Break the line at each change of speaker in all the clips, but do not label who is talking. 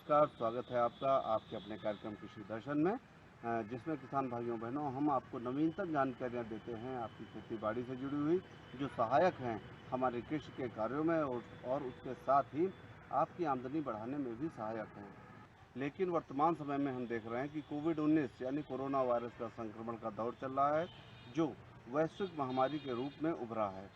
नमस्कार, स्वागत है आपका आपके अपने कार्यक्रम कृषि दर्शन में जिसमें किसान भाइयों बहनों हम आपको नवीनतम जानकारियाँ देते हैं आपकी खेती-बाड़ी से जुड़ी हुई, जो सहायक हैं हमारे कृषि के कार्यों में और उसके साथ ही आपकी आमदनी बढ़ाने में भी सहायक हैं। लेकिन वर्तमान समय में हम देख रहे हैं कि कोविड-19 यानी कोरोना वायरस का संक्रमण का दौर चल रहा है, जो वैश्विक महामारी के रूप में उभरा है।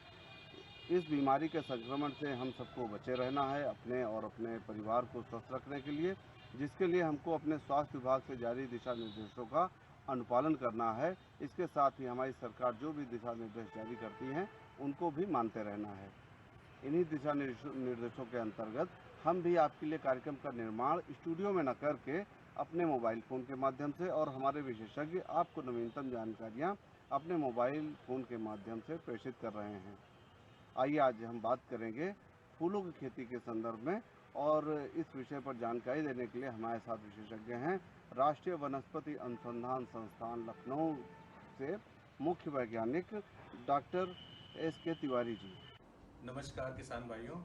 इस बीमारी के संक्रमण से हम सबको बचे रहना है अपने और अपने परिवार को स्वस्थ रखने के लिए, जिसके लिए हमको अपने स्वास्थ्य विभाग से जारी दिशा निर्देशों का अनुपालन करना है। इसके साथ ही हमारी सरकार जो भी दिशा निर्देश जारी करती हैं, उनको भी मानते रहना है। इन्हीं दिशा निर्देशों के अंतर्गत हम भी आपके लिए कार्यक्रम का निर्माण स्टूडियो में न करके अपने मोबाइल फ़ोन के माध्यम से और हमारे विशेषज्ञ आपको नवीनतम जानकारियाँ अपने मोबाइल फ़ोन के माध्यम से प्रेषित कर रहे हैं। आइए आज हम बात करेंगे फूलों की खेती के संदर्भ में और इस विषय पर जानकारी देने के लिए हमारे साथ विशेषज्ञ हैं राष्ट्रीय वनस्पति अनुसंधान संस्थान लखनऊ से मुख्य वैज्ञानिक डॉक्टर एस.के. तिवारी जी।
नमस्कार किसान भाइयों।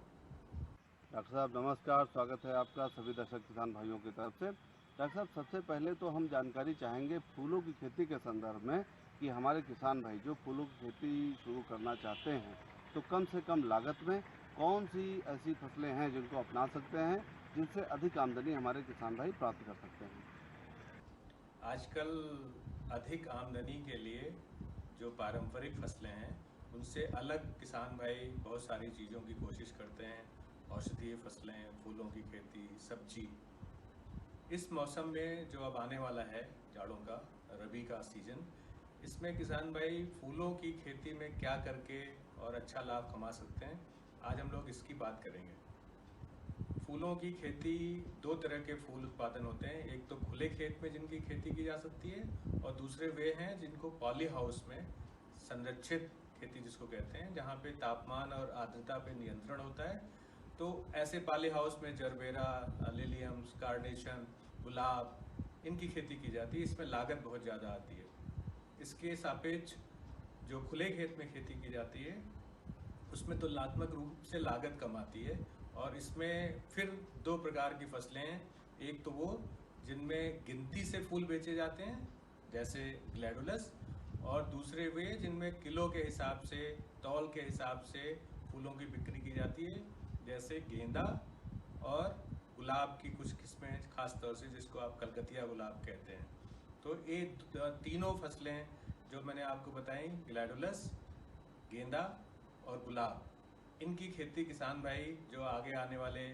डॉक्टर साहब नमस्कार, स्वागत है आपका सभी दर्शक किसान भाइयों की तरफ से। डॉक्टर साहब सबसे पहले तो हम जानकारी चाहेंगे फूलों की खेती के संदर्भ में कि हमारे किसान भाई जो फूलों की खेती शुरू करना चाहते हैं तो कम से कम लागत में कौन सी ऐसी फसलें हैं जिनको अपना सकते हैं जिनसे अधिक आमदनी हमारे किसान भाई प्राप्त कर सकते हैं।
आजकल अधिक आमदनी के लिए जो पारंपरिक फसलें हैं उनसे अलग किसान भाई बहुत सारी चीज़ों की कोशिश करते हैं। औषधीय फसलें, फूलों की खेती, सब्जी। इस मौसम में जो अब आने वाला है जाड़ों का, रबी का सीजन, इसमें किसान भाई फूलों की खेती में क्या करके और अच्छा लाभ कमा सकते हैं, आज हम लोग इसकी बात करेंगे। फूलों की खेती दो तरह के फूल उत्पादन होते हैं, एक तो खुले खेत में जिनकी खेती की जा सकती है और दूसरे वे हैं जिनको पॉली हाउस में संरक्षित खेती जिसको कहते हैं, जहाँ पे तापमान और आर्द्रता पे नियंत्रण होता है। तो ऐसे पॉली हाउस में जरबेरा, लिलियम्स, कार्नेशन, गुलाब, इनकी खेती की जाती है। इसमें लागत बहुत ज़्यादा आती है। इसके सापेक्ष जो खुले खेत में खेती की जाती है उसमें तुलनात्मक रूप से लागत कम आती है। और इसमें फिर दो प्रकार की फसलें हैं, एक तो वो जिनमें गिनती से फूल बेचे जाते हैं जैसे ग्लैडुलस, और दूसरे वे जिनमें किलो के हिसाब से, तौल के हिसाब से फूलों की बिक्री की जाती है जैसे गेंदा और गुलाब की कुछ किस्में, खास तौर से जिसको आप कलकतिया गुलाब कहते हैं। तो ये तीनों फसलें जो मैंने आपको बताई, ग्लैडुलस, गेंदा और गुलाब, इनकी खेती किसान भाई जो आगे आने वाले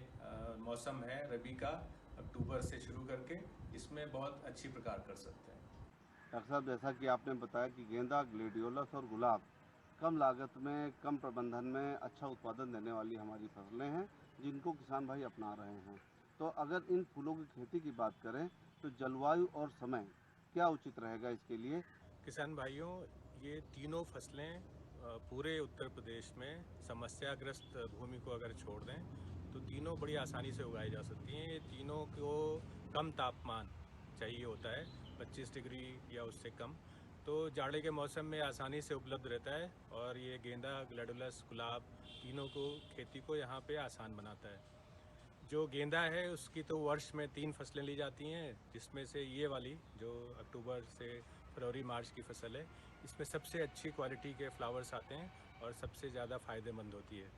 मौसम है रबी का, अक्टूबर से शुरू करके, इसमें बहुत अच्छी प्रकार कर सकते हैं।
डॉक्टर साहब जैसा कि आपने बताया कि गेंदा, ग्लेडियोलस और गुलाब कम लागत में कम प्रबंधन में अच्छा उत्पादन देने वाली हमारी फसलें हैं जिनको किसान भाई अपना रहे हैं। तो अगर इन फूलों की खेती की बात करें तो जलवायु और समय क्या उचित रहेगा इसके लिए।
किसान भाइयों, ये तीनों फसलें पूरे उत्तर प्रदेश में समस्याग्रस्त भूमि को अगर छोड़ दें तो तीनों बड़ी आसानी से उगाई जा सकती हैं। ये तीनों को कम तापमान चाहिए होता है, 25 डिग्री या उससे कम। तो जाड़े के मौसम में आसानी से उपलब्ध रहता है और ये गेंदा, ग्लैडुलस, गुलाब, तीनों को खेती को यहाँ पे आसान बनाता है। जो गेंदा है उसकी तो वर्ष में 3 फसलें ली जाती हैं, जिसमें से ये वाली जो अक्टूबर से फरवरी मार्च की फसल है, इसमें सबसे अच्छी क्वालिटी के फ्लावर्स आते हैं और सबसे ज़्यादा फ़ायदेमंद होती है।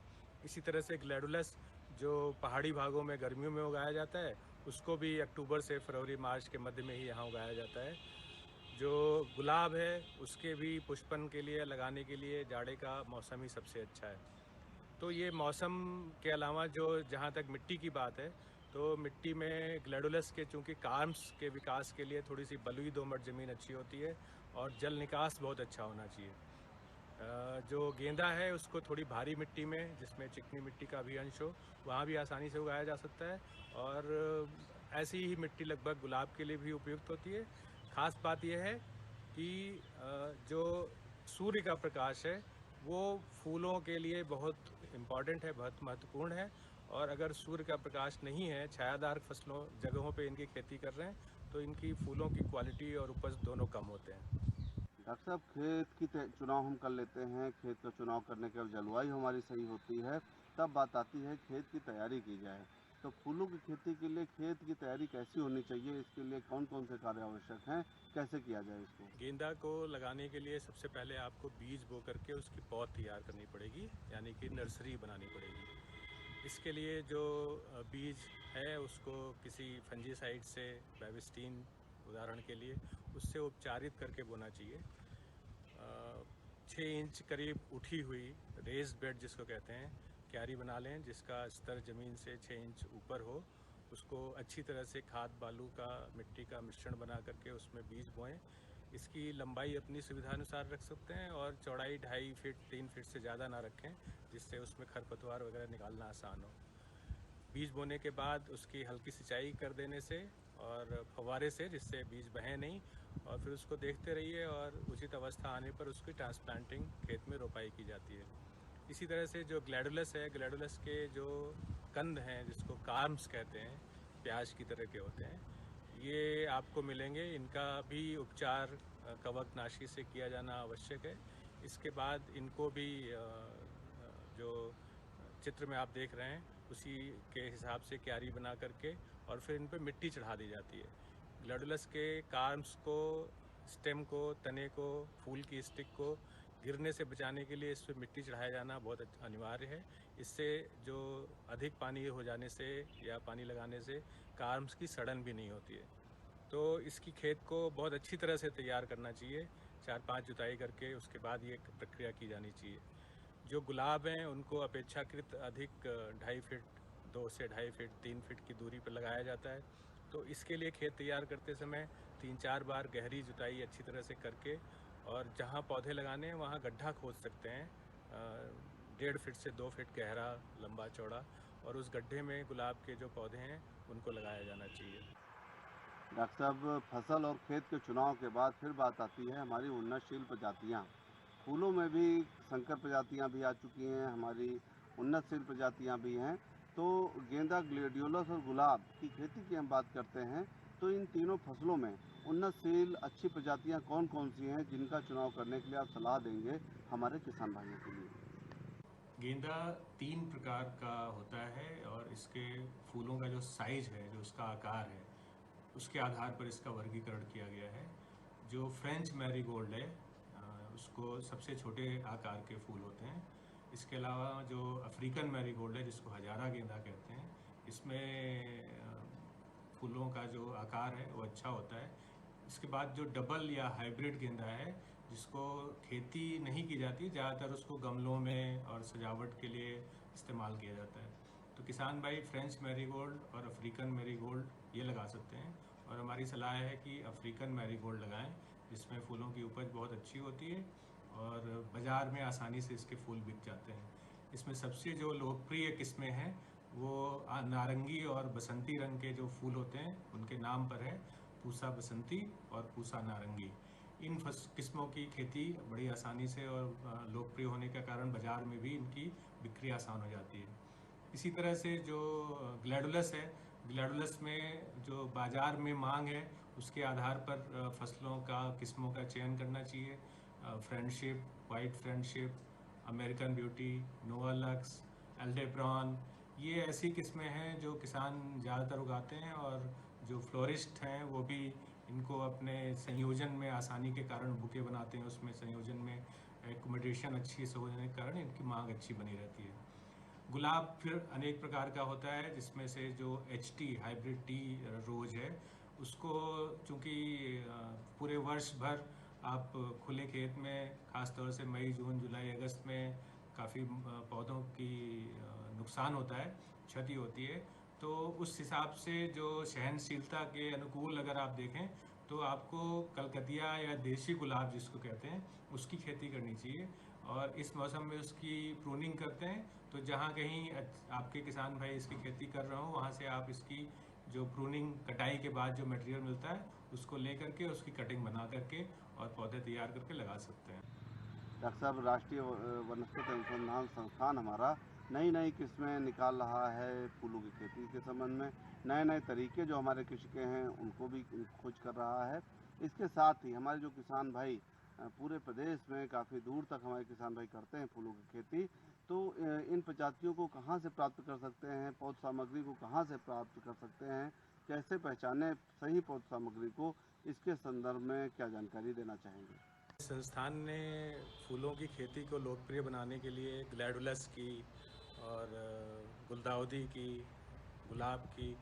इसी तरह से ग्लैडुलस जो पहाड़ी भागों में गर्मियों में उगाया जाता है, उसको भी अक्टूबर से फरवरी मार्च के मध्य में ही यहाँ उगाया जाता है। जो गुलाब है उसके भी पुष्पन के लिए, लगाने के लिए जाड़े का मौसम ही सबसे अच्छा है। तो ये मौसम के अलावा जो जहाँ तक मिट्टी की बात है, तो मिट्टी में ग्लैडुलस के चूँकि कार्म्स के विकास के लिए थोड़ी सी बलुई दोमट ज़मीन अच्छी होती है और जल निकास बहुत अच्छा होना चाहिए। जो गेंदा है उसको थोड़ी भारी मिट्टी में, जिसमें चिकनी मिट्टी का भी अंश हो, वहाँ भी आसानी से उगाया जा सकता है। और ऐसी ही मिट्टी लगभग गुलाब के लिए भी उपयुक्त होती है। ख़ास बात यह है कि जो सूर्य का प्रकाश है वो फूलों के लिए बहुत इम्पॉर्टेंट है, बहुत महत्वपूर्ण है। और अगर सूर्य का प्रकाश नहीं है, छायादार फसलों जगहों पे इनकी खेती कर रहे हैं, तो इनकी फूलों की क्वालिटी और उपज दोनों कम होते हैं।
डॉक्टर साहब खेत की चुनाव हम कर लेते हैं, खेत का चुनाव करने के बाद जलवायु हमारी सही होती है, तब बात आती है खेत की तैयारी की जाए। तो फूलों की खेती के लिए खेत की तैयारी कैसी होनी चाहिए, इसके लिए कौन कौन से कार्य आवश्यक हैं, कैसे किया जाए इसको?
गेंदा को लगाने के लिए सबसे पहले आपको बीज बो करके उसकी पौध तैयार करनी पड़ेगी, यानी कि नर्सरी बनानी पड़ेगी। इसके लिए जो बीज है उसको किसी फंजीसाइड से, बेबिस्टीन उदाहरण के लिए, उससे उपचारित करके बोना चाहिए। 6 इंच करीब उठी हुई रेस्ड बेड जिसको कहते हैं, क्यारी बना लें जिसका स्तर ज़मीन से 6 इंच ऊपर हो। उसको अच्छी तरह से खाद बालू का, मिट्टी का मिश्रण बना करके उसमें बीज बोएं। इसकी लंबाई अपनी सुविधानुसार रख सकते हैं और चौड़ाई 2.5 फीट 3 फीट से ज़्यादा ना रखें, जिससे उसमें खरपतवार वगैरह निकालना आसान हो। बीज बोने के बाद उसकी हल्की सिंचाई कर देने से और फव्वारे से, जिससे बीज बहें नहीं, और फिर उसको देखते रहिए और उचित अवस्था आने पर उसकी ट्रांसप्लांटिंग खेत में रोपाई की जाती है। इसी तरह से जो ग्लैडुलस है, ग्लैडुलस के जो कंद हैं जिसको कार्म्स कहते हैं, प्याज की तरह के होते हैं, ये आपको मिलेंगे। इनका भी उपचार कवकनाशी से किया जाना आवश्यक है। इसके बाद इनको भी जो चित्र में आप देख रहे हैं उसी के हिसाब से क्यारी बना करके और फिर इन पे मिट्टी चढ़ा दी जाती है। ग्लैडुलस के कार्म्स को, स्टेम को, तने को, फूल की स्टिक को गिरने से बचाने के लिए इस पर मिट्टी चढ़ाया जाना बहुत अनिवार्य है। इससे जो अधिक पानी हो जाने से या पानी लगाने से कार्म्स की सड़न भी नहीं होती है। तो इसकी खेत को बहुत अच्छी तरह से तैयार करना चाहिए, 4-5 जुताई करके उसके बाद ये प्रक्रिया की जानी चाहिए। जो गुलाब हैं उनको अपेक्षाकृत अधिक 2.5 फीट, 2 से 2.5 फीट 3 फीट की दूरी पर लगाया जाता है। तो इसके लिए खेत तैयार करते समय 3-4 बार गहरी जुताई अच्छी तरह से करके, और जहाँ पौधे लगाने हैं वहाँ गड्ढा खोद सकते हैं 1.5 फीट से 2 फीट गहरा, लंबा चौड़ा, और उस गड्ढे में गुलाब के जो पौधे हैं उनको लगाया जाना चाहिए।
डॉक्टर साहब, फसल और खेत के चुनाव के बाद फिर बात आती है हमारी उन्नतशील प्रजातियाँ। फूलों में भी संकर प्रजातियाँ भी आ चुकी हैं, हमारी उन्नतशील प्रजातियाँ भी हैं। तो गेंदा, ग्लेडियोलस और गुलाब की खेती की हम बात करते हैं, तो इन तीनों फसलों में उन्नतशील अच्छी प्रजातियाँ कौन-कौन सी हैं, जिनका चुनाव करने के लिए आप सलाह देंगे हमारे किसान भाइयों के लिए?
गेंदा 3 प्रकार का होता है और इसके फूलों का जो साइज है, जो उसका आकार है, उसके आधार पर इसका वर्गीकरण किया गया है। जो फ्रेंच मैरीगोल्ड है, उसको सबसे छोटे आकार के फूल होते हैं। इसके अलावा जो अफ्रीकन मैरीगोल्ड है, जिसको हजारा गेंदा कहते हैं, इसमें फूलों का जो आकार है वो अच्छा होता है। इसके बाद जो डबल या हाइब्रिड गेंदा है, जिसको खेती नहीं की जाती, ज़्यादातर उसको गमलों में और सजावट के लिए इस्तेमाल किया जाता है। तो किसान भाई फ्रेंच मैरीगोल्ड और अफ्रीकन मैरीगोल्ड ये लगा सकते हैं, और हमारी सलाह है कि अफ्रीकन मैरीगोल्ड लगाएं, जिसमें फूलों की उपज बहुत अच्छी होती है और बाज़ार में आसानी से इसके फूल बिक जाते हैं। इसमें सबसे जो लोकप्रिय किस्में हैं वो नारंगी और बसंती रंग के जो फूल होते हैं उनके नाम पर है, पूसा बसंती और पूसा नारंगी। इन किस्मों की खेती बड़ी आसानी से और लोकप्रिय होने के कारण बाज़ार में भी इनकी बिक्री आसान हो जाती है। इसी तरह से जो ग्लैडुलस है, ग्लैडुलस में जो बाज़ार में मांग है उसके आधार पर फसलों का, किस्मों का चयन करना चाहिए। Friendship, white friendship, American beauty, Nova Lux, एल्डेब्रॉन, ये ऐसी किस्में हैं जो किसान ज़्यादातर उगाते हैं, और जो फ्लोरिस्ट हैं वो भी इनको अपने संयोजन में आसानी के कारण बुके बनाते हैं। उसमें संयोजन में एकोमोडेशन अच्छी से होने के कारण इनकी मांग अच्छी बनी रहती है। गुलाब फिर अनेक प्रकार का होता है, जिसमें से जो HT हाइब्रिड टी रोज़ है, उसको चूँकि पूरे वर्ष भर आप खुले खेत में, ख़ास तौर से मई, जून, जुलाई, अगस्त में काफ़ी पौधों की नुकसान होता है, क्षति होती है। तो उस हिसाब से जो सहनशीलता के अनुकूल अगर आप देखें तो आपको कलकतिया या देसी गुलाब जिसको कहते हैं उसकी खेती करनी चाहिए, और इस मौसम में उसकी प्रूनिंग करते हैं। तो जहाँ कहीं आपके किसान भाई इसकी खेती कर रहे हो, वहाँ से आप इसकी जो प्रूनिंग, कटाई के बाद जो मटेरियल मिलता है उसको ले करके उसकी कटिंग बना करके और पौधे तैयार करके लगा सकते हैं।
डॉक्टर साहब, राष्ट्रीय वनस्पति अनुसंधान संस्थान हमारा नई नई किस्में निकाल रहा है फूलों की खेती के संबंध में, नए नए तरीके जो हमारे कृषक हैं उनको भी खोज कर रहा है। इसके साथ ही हमारे जो किसान भाई पूरे प्रदेश में काफ़ी दूर तक हमारे किसान भाई करते हैं फूलों की खेती, तो इन प्रजातियों को कहाँ से प्राप्त कर सकते हैं, पौध सामग्री को कहाँ से प्राप्त कर सकते हैं, कैसे पहचानें सही पौध सामग्री को, इसके संदर्भ में क्या जानकारी देना चाहेंगे?
संस्थान ने फूलों की खेती को लोकप्रिय बनाने के लिए ग्लैडुलस की और गुलदाउदी की, गुलाब की,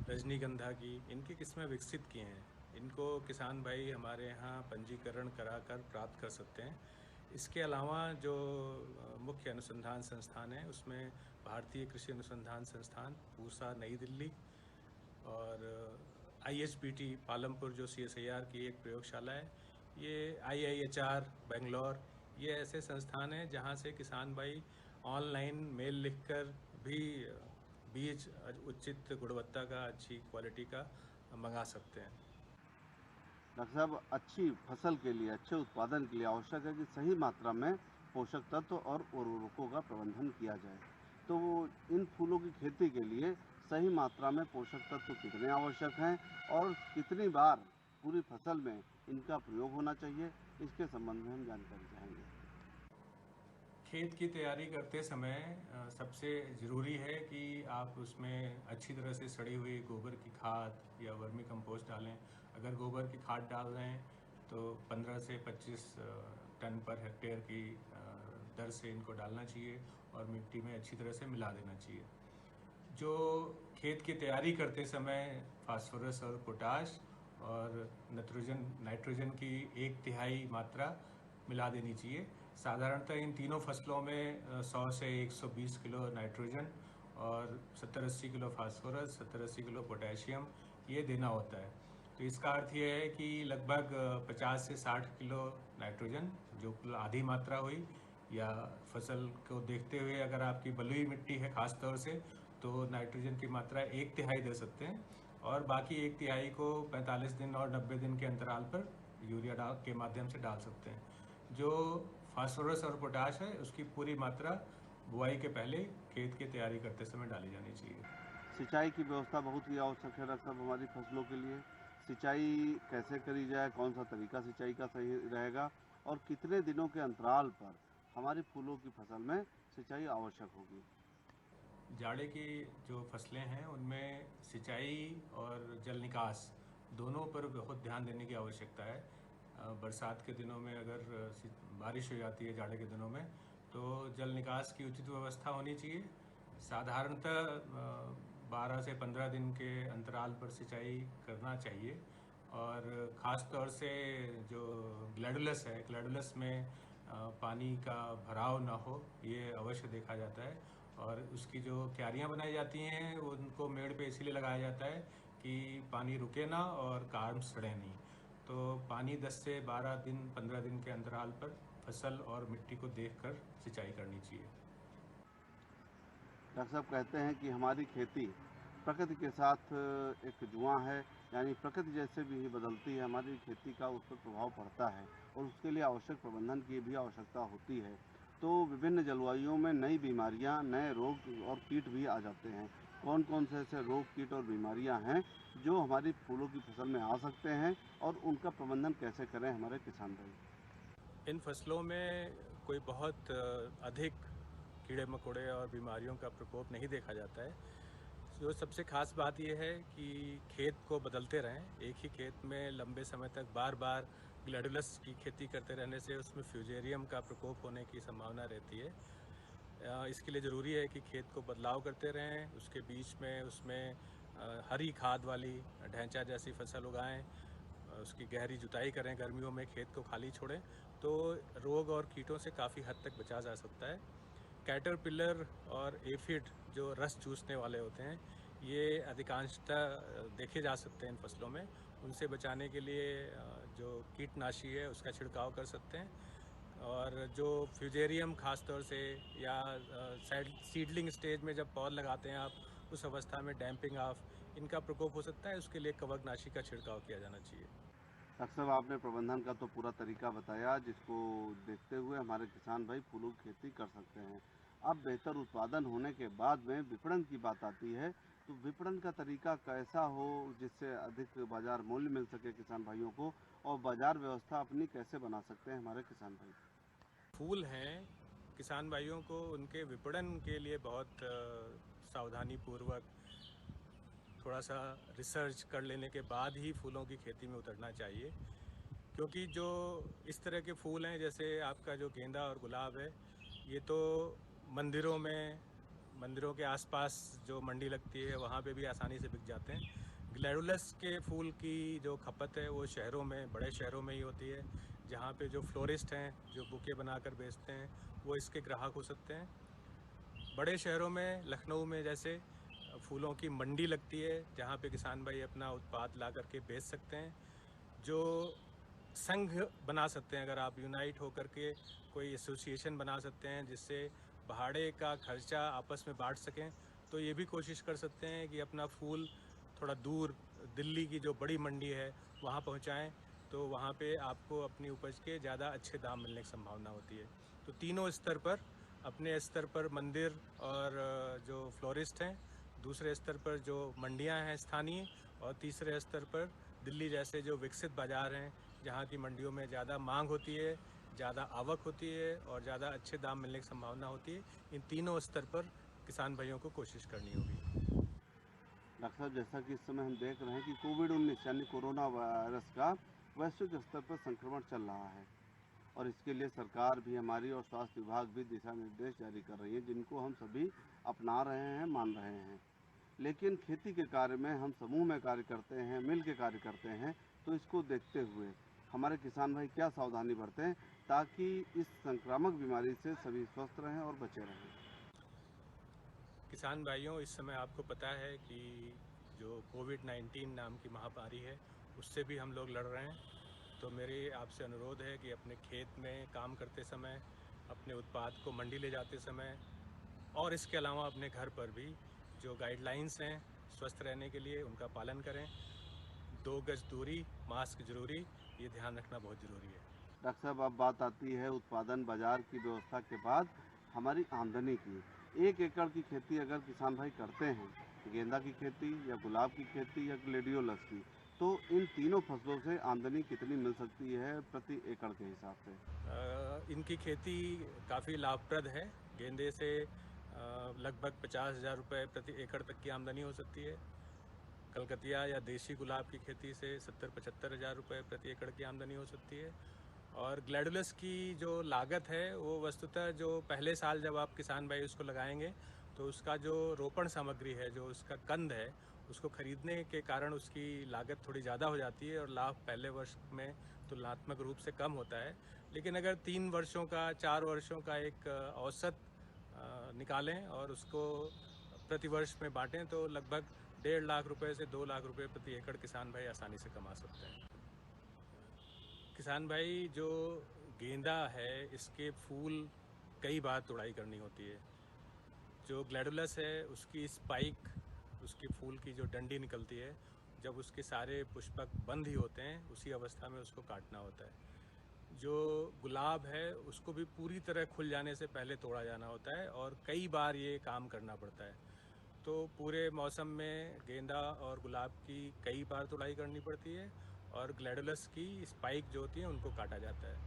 रजनीगंधा की, इनकी किस्में विकसित की हैं। इनको किसान भाई हमारे यहाँ पंजीकरण कराकर प्राप्त कर सकते हैं। इसके अलावा जो मुख्य अनुसंधान संस्थान है उसमें भारतीय कृषि अनुसंधान संस्थान पूसा नई दिल्ली और IHBT पालमपुर जो CSIR की एक प्रयोगशाला है, ये IIHR बेंगलोर, ये ऐसे संस्थान हैं जहाँ से किसान भाई ऑनलाइन मेल लिखकर भी बीज उचित गुणवत्ता का, अच्छी क्वालिटी का मंगा सकते हैं।
डॉक्टर साहब, अच्छी फसल के लिए, अच्छे उत्पादन के लिए आवश्यक है कि सही मात्रा में पोषक तत्व और उर्वरकों का प्रबंधन किया जाए। तो इन फूलों की खेती के लिए सही मात्रा में पोषक तत्व कितने आवश्यक हैं और कितनी बार पूरी फसल में इनका प्रयोग होना चाहिए, इसके संबंध में हम जानकारी चाहेंगे।
खेत की तैयारी करते समय सबसे ज़रूरी है कि आप उसमें अच्छी तरह से सड़ी हुई गोबर की खाद या वर्मी कंपोस्ट डालें। अगर गोबर की खाद डाल रहे हैं तो 15 से 25 टन पर हेक्टेयर की दर से इनको डालना चाहिए और मिट्टी में अच्छी तरह से मिला देना चाहिए। जो खेत की तैयारी करते समय फास्फोरस और पोटाश और नाइट्रोजन की 1/3 मात्रा मिला देनी चाहिए। साधारणतः इन तीनों फसलों में 100 से 120 किलो नाइट्रोजन और 70-80 किलो फास्फोरस, 70-80 किलो पोटेशियम ये देना होता है। तो इसका अर्थ ये है कि लगभग 50 से 60 किलो नाइट्रोजन, जो आधी मात्रा हुई, या फसल को देखते हुए अगर आपकी बलुई मिट्टी है खास तौर से, तो नाइट्रोजन की मात्रा 1/3 दे सकते हैं और बाकी 1/3 को 45 दिन और 90 दिन के अंतराल पर यूरिया के माध्यम से डाल सकते हैं। जो फास्फोरस और पोटाश है उसकी पूरी मात्रा बुआई के पहले खेत की तैयारी करते समय डाली जानी चाहिए।
सिंचाई की व्यवस्था बहुत ही आवश्यक है डॉक्टर साहब हमारी फसलों के लिए। सिंचाई कैसे करी जाए, कौन सा तरीका सिंचाई का सही रहेगा और कितने दिनों के अंतराल पर हमारी फूलों की फसल में सिंचाई आवश्यक होगी?
जाड़े की जो फसलें हैं उनमें सिंचाई और जल निकास दोनों पर बहुत ध्यान देने की आवश्यकता है। बरसात के दिनों में अगर बारिश हो जाती है जाड़े के दिनों में, तो जल निकास की उचित व्यवस्था होनी चाहिए। साधारणतः 12 से 15 दिन के अंतराल पर सिंचाई करना चाहिए और ख़ास तौर से जो ग्लैडुलस है, ग्लैडुलस में पानी का भराव ना हो, ये अवश्य देखा जाता है। और उसकी जो क्यारियाँ बनाई जाती हैं उनको मेड़ पे इसीलिए लगाया जाता है कि पानी रुके ना और कार्म सड़े नहीं। तो पानी 10 से 12 दिन, 15 दिन के अंतराल पर फसल और मिट्टी को देखकर सिंचाई करनी चाहिए।
डॉक्टर साहब कहते हैं कि हमारी खेती प्रकृति के साथ एक जुआ है, यानी प्रकृति जैसे भी बदलती है, हमारी खेती का उस पर प्रभाव पड़ता है और उसके लिए आवश्यक प्रबंधन की भी आवश्यकता होती है। तो विभिन्न जलवायुओं में नई बीमारियां, नए रोग और कीट भी आ जाते हैं। कौन कौन से ऐसे रोग, कीट और बीमारियां हैं जो हमारी फूलों की फसल में आ सकते हैं और उनका प्रबंधन कैसे करें हमारे किसान भाई?
इन फसलों में कोई बहुत अधिक कीड़े मकोड़े और बीमारियों का प्रकोप नहीं देखा जाता है। जो सबसे ख़ास बात यह है कि खेत को बदलते रहें। एक ही खेत में लंबे समय तक बार बार ग्लैडुलस की खेती करते रहने से उसमें फ्यूजेरियम का प्रकोप होने की संभावना रहती है। इसके लिए ज़रूरी है कि खेत को बदलाव करते रहें, उसके बीच में उसमें हरी खाद वाली ढैंचा जैसी फसल उगाएं, उसकी गहरी जुताई करें, गर्मियों में खेत को खाली छोड़ें, तो रोग और कीटों से काफ़ी हद तक बचा जा सकता है। कैटरपिलर और एफिड जो रस चूसने वाले होते हैं, ये अधिकांशतः देखे जा सकते हैं इन फसलों में। उनसे बचाने के लिए जो कीटनाशी है उसका छिड़काव कर सकते हैं और जो फ्यूजेरियम ख़ास तौर से, या सीडलिंग स्टेज में जब पौध लगाते हैं आप, उस अवस्था में डैम्पिंग ऑफ इनका प्रकोप हो सकता है, उसके लिए कवकनाशी का छिड़काव किया जाना चाहिए।
डॉक्टर साहब आपने प्रबंधन का तो पूरा तरीका बताया जिसको देखते हुए हमारे किसान भाई फूलों की खेती कर सकते हैं। अब बेहतर उत्पादन होने के बाद में विपणन की बात आती है, तो विपणन का तरीका कैसा हो जिससे अधिक बाजार मूल्य मिल सके किसान भाइयों को और बाजार व्यवस्था अपनी कैसे बना सकते हैं हमारे किसान भाई?
फूल हैं, किसान भाइयों को उनके विपणन के लिए बहुत सावधानी पूर्वक थोड़ा सा रिसर्च कर लेने के बाद ही फूलों की खेती में उतरना चाहिए, क्योंकि जो इस तरह के फूल हैं जैसे आपका जो गेंदा और गुलाब है, ये तो मंदिरों के आसपास जो मंडी लगती है वहाँ पे भी आसानी से बिक जाते हैं। ग्लैडुलस के फूल की जो खपत है वो शहरों में, बड़े शहरों में ही होती है, जहाँ पे जो फ्लोरिस्ट हैं जो बुके बनाकर बेचते हैं वो इसके ग्राहक हो सकते हैं। बड़े शहरों में, लखनऊ में जैसे फूलों की मंडी लगती है जहाँ पे किसान भाई अपना उत्पाद ला करके बेच सकते हैं। जो संघ बना सकते हैं, अगर आप यूनाइट होकर के कोई एसोसिएशन बना सकते हैं जिससे भाड़े का खर्चा आपस में बांट सकें, तो ये भी कोशिश कर सकते हैं कि अपना फूल थोड़ा दूर दिल्ली की जो बड़ी मंडी है वहाँ पहुँचाएँ, तो वहाँ पे आपको अपनी उपज के ज़्यादा अच्छे दाम मिलने की संभावना होती है। तो तीनों स्तर पर, अपने स्तर पर मंदिर और जो फ्लोरिस्ट हैं, दूसरे स्तर पर जो मंडियां हैं स्थानीय, और तीसरे स्तर पर दिल्ली जैसे जो विकसित बाज़ार हैं जहां की मंडियों में ज़्यादा मांग होती है, ज़्यादा आवक होती है और ज़्यादा अच्छे दाम मिलने की संभावना होती है। इन तीनों स्तर पर किसान भाइयों को कोशिश करनी होगी।
डॉक्टर साहब, जैसा कि इस समय हम देख रहे हैं कि कोविड-19 यानी कोरोना वायरस का वैश्विक स्तर पर संक्रमण चल रहा है और इसके लिए सरकार भी हमारी और स्वास्थ्य विभाग भी दिशा निर्देश जारी कर रही है, जिनको हम सभी अपना रहे हैं, मान रहे हैं। लेकिन खेती के कार्य में हम समूह में कार्य करते हैं, मिल के कार्य करते हैं, तो इसको देखते हुए हमारे किसान भाई क्या सावधानी बरतें ताकि इस संक्रामक बीमारी से सभी स्वस्थ रहें और बचे रहें?
किसान भाइयों, इस समय आपको पता है कि जो कोविड-19 नाम की महामारी है उससे भी हम लोग लड़ रहे हैं। तो मेरे आपसे अनुरोध है कि अपने खेत में काम करते समय, अपने उत्पाद को मंडी ले जाते समय और इसके अलावा अपने घर पर भी जो गाइडलाइंस हैं स्वस्थ रहने के लिए, उनका पालन करें। 2 गज दूरी, मास्क ज़रूरी, ये ध्यान रखना बहुत ज़रूरी है।
डॉक्टर साहब, अब बात आती है उत्पादन बाजार की व्यवस्था के बाद हमारी आमदनी की। 1 एकड़ की खेती अगर किसान भाई करते हैं, गेंदा की खेती या गुलाब की खेती या ग्लेडियोलस की, तो इन तीनों फसलों से आमदनी कितनी मिल सकती है प्रति एकड़ के हिसाब से?
इनकी खेती काफ़ी लाभप्रद है। गेंदे से लगभग 50,000 रुपये प्रति एकड़ तक की आमदनी हो सकती है। कलकतिया या देसी गुलाब की खेती से 70-75 हज़ार रुपये प्रति एकड़ की आमदनी हो सकती है। और ग्लैडुलस की जो लागत है वो वस्तुतः जो पहले साल जब आप किसान भाई उसको लगाएंगे तो उसका जो रोपण सामग्री है, जो उसका कंद है, उसको खरीदने के कारण उसकी लागत थोड़ी ज़्यादा हो जाती है और लाभ पहले वर्ष में तुलनात्मक रूप से कम होता है। लेकिन अगर 3 वर्षों का, 4 वर्षों का एक औसत निकालें और उसको प्रतिवर्ष में बांटें तो लगभग 1.5 लाख रुपए से 2 लाख रुपए प्रति एकड़ किसान भाई आसानी से कमा सकते हैं। किसान भाई, जो गेंदा है इसके फूल कई बार तुड़ाई करनी होती है। जो ग्लैडुलस है उसकी स्पाइक, उसकी फूल की जो डंडी निकलती है, जब उसके सारे पुष्पक बंद ही होते हैं उसी अवस्था में उसको काटना होता है। जो गुलाब है उसको भी पूरी तरह खुल जाने से पहले तोड़ा जाना होता है और कई बार ये काम करना पड़ता है। तो पूरे मौसम में गेंदा और गुलाब की कई बार तुड़ाई करनी पड़ती है और ग्लैडुलस की स्पाइक जो होती हैं उनको काटा जाता है।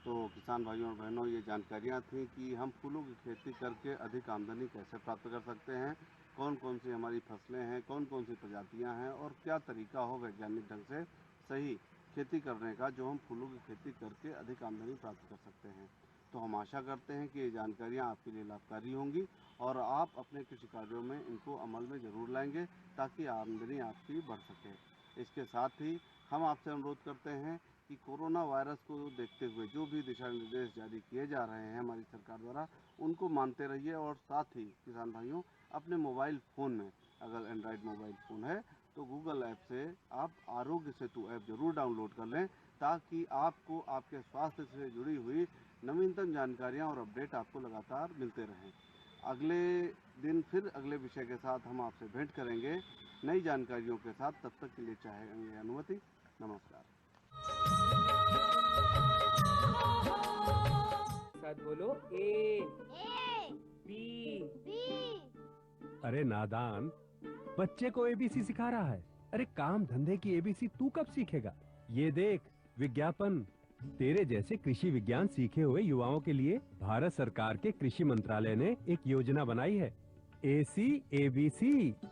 तो किसान भाइयों और बहनों, ये जानकारियाँ थी कि हम फूलों की खेती करके अधिक आमदनी कैसे प्राप्त कर सकते हैं, कौन कौन सी हमारी फसलें हैं, कौन कौन सी प्रजातियां हैं और क्या तरीका हो वैज्ञानिक ढंग से सही खेती करने का, जो हम फूलों की खेती करके अधिक आमदनी प्राप्त कर सकते हैं। तो हम आशा करते हैं कि ये जानकारियाँ आपके लिए लाभकारी होंगी और आप अपने कृषि कार्यों में इनको अमल में ज़रूर लाएंगे ताकि आमदनी आपकी बढ़ सके। इसके साथ ही हम आपसे अनुरोध करते हैं कि कोरोना वायरस को देखते हुए जो भी दिशा निर्देश जारी किए जा रहे हैं हमारी सरकार द्वारा, उनको मानते रहिए और साथ ही किसान भाइयों, अपने मोबाइल फ़ोन में अगर एंड्रॉयड मोबाइल फ़ोन है तो गूगल ऐप से आप आरोग्य सेतु ऐप ज़रूर डाउनलोड कर लें ताकि आपको आपके स्वास्थ्य से जुड़ी हुई नवीनतम जानकारियाँ और अपडेट आपको लगातार मिलते रहें। अगले दिन फिर अगले विषय के साथ हम आपसे भेंट करेंगे नई जानकारियों के साथ। तब तक के लिए चाहेंगे अनुमति। नमस्कार।
साथ बोलो ए
ए
बी।
बी
अरे नादान, बच्चे को एबीसी सिखा रहा है। अरे काम धंधे की एबीसी तू कब सीखेगा? ये देख, विज्ञापन, तेरे जैसे कृषि विज्ञान सीखे हुए युवाओं के लिए भारत सरकार के कृषि मंत्रालय ने एक योजना बनाई है, ACABC।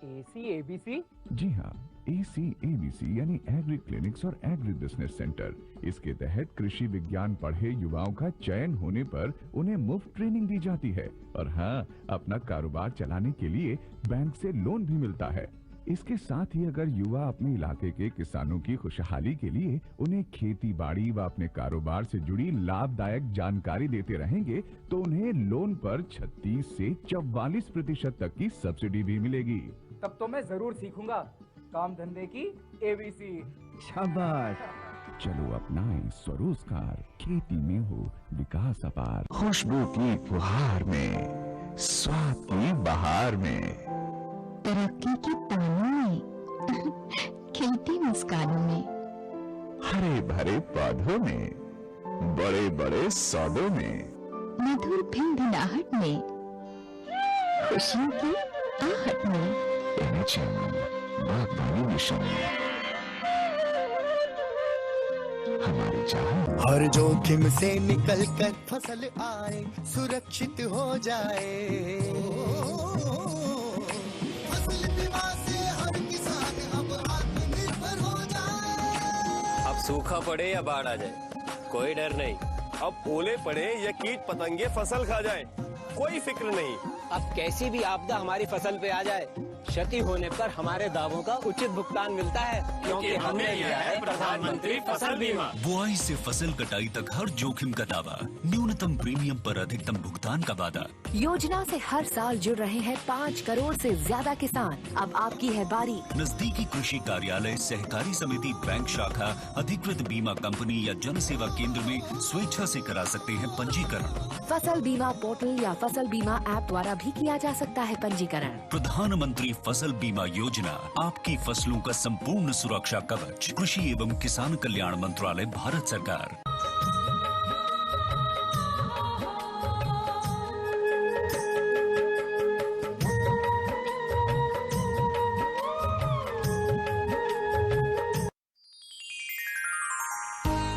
ACABC?
जी हाँ, ACABC यानी एग्री क्लिनिक्स और एग्री बिजनेस सेंटर। इसके तहत कृषि विज्ञान पढ़े युवाओं का चयन होने पर उन्हें मुफ्त ट्रेनिंग दी जाती है और हाँ, अपना कारोबार चलाने के लिए बैंक से लोन भी मिलता है। इसके साथ ही अगर युवा अपने इलाके के किसानों की खुशहाली के लिए उन्हें खेती बाड़ी व अपने कारोबार से जुड़ी लाभदायक जानकारी देते रहेंगे तो उन्हें लोन पर 36 से 44% तक की सब्सिडी भी मिलेगी।
तब तो मैं जरूर सीखूंगा काम धंधे की ABC।
शाबाश।
चलो अपनाएं स्वरोजगार, खेती में हो विकास अपार। खुशबू की फुहार में, स्वाद की बहार में,
तरक्की की तानों में, खिलती मुस्कानों में,
हरे भरे पौधों में, बड़े बड़े सौदों में,
मधुर भिनभिनाहट में, खुशियों की आहट में,
बागवानी मिशन हमारी चाह।
हर जोखिम से निकल कर फसल आए, सुरक्षित हो जाए। फसल बीमा से हर किसान अब आत्मनिर्भर हो जाए।
अब सूखा पड़े या बाढ़ आ जाए, कोई डर नहीं।
अब ओले पड़े या कीट पतंगे फसल खा जाए, कोई फिक्र नहीं।
अब कैसी भी आपदा हमारी फसल पे आ जाए, क्षति होने पर हमारे दावों का उचित भुगतान मिलता है, क्योंकि हमने लिया है प्रधानमंत्री फसल बीमा।
बुआई से फसल कटाई तक हर जोखिम का दावा, न्यूनतम प्रीमियम पर अधिकतम भुगतान का वादा।
योजना से हर साल जुड़ रहे हैं 5 करोड़ से ज्यादा किसान। अब आपकी है बारी।
नजदीकी कृषि कार्यालय, सहकारी समिति, बैंक शाखा, अधिकृत बीमा कंपनी या जन सेवा केंद्र में स्वेच्छा से करा सकते हैं पंजीकरण।
फसल बीमा पोर्टल या फसल बीमा ऐप द्वारा भी किया जा सकता है पंजीकरण।
प्रधानमंत्री फसल बीमा योजना, आपकी फसलों का संपूर्ण सुरक्षा कवच। कृषि एवं किसान कल्याण मंत्रालय, भारत सरकार।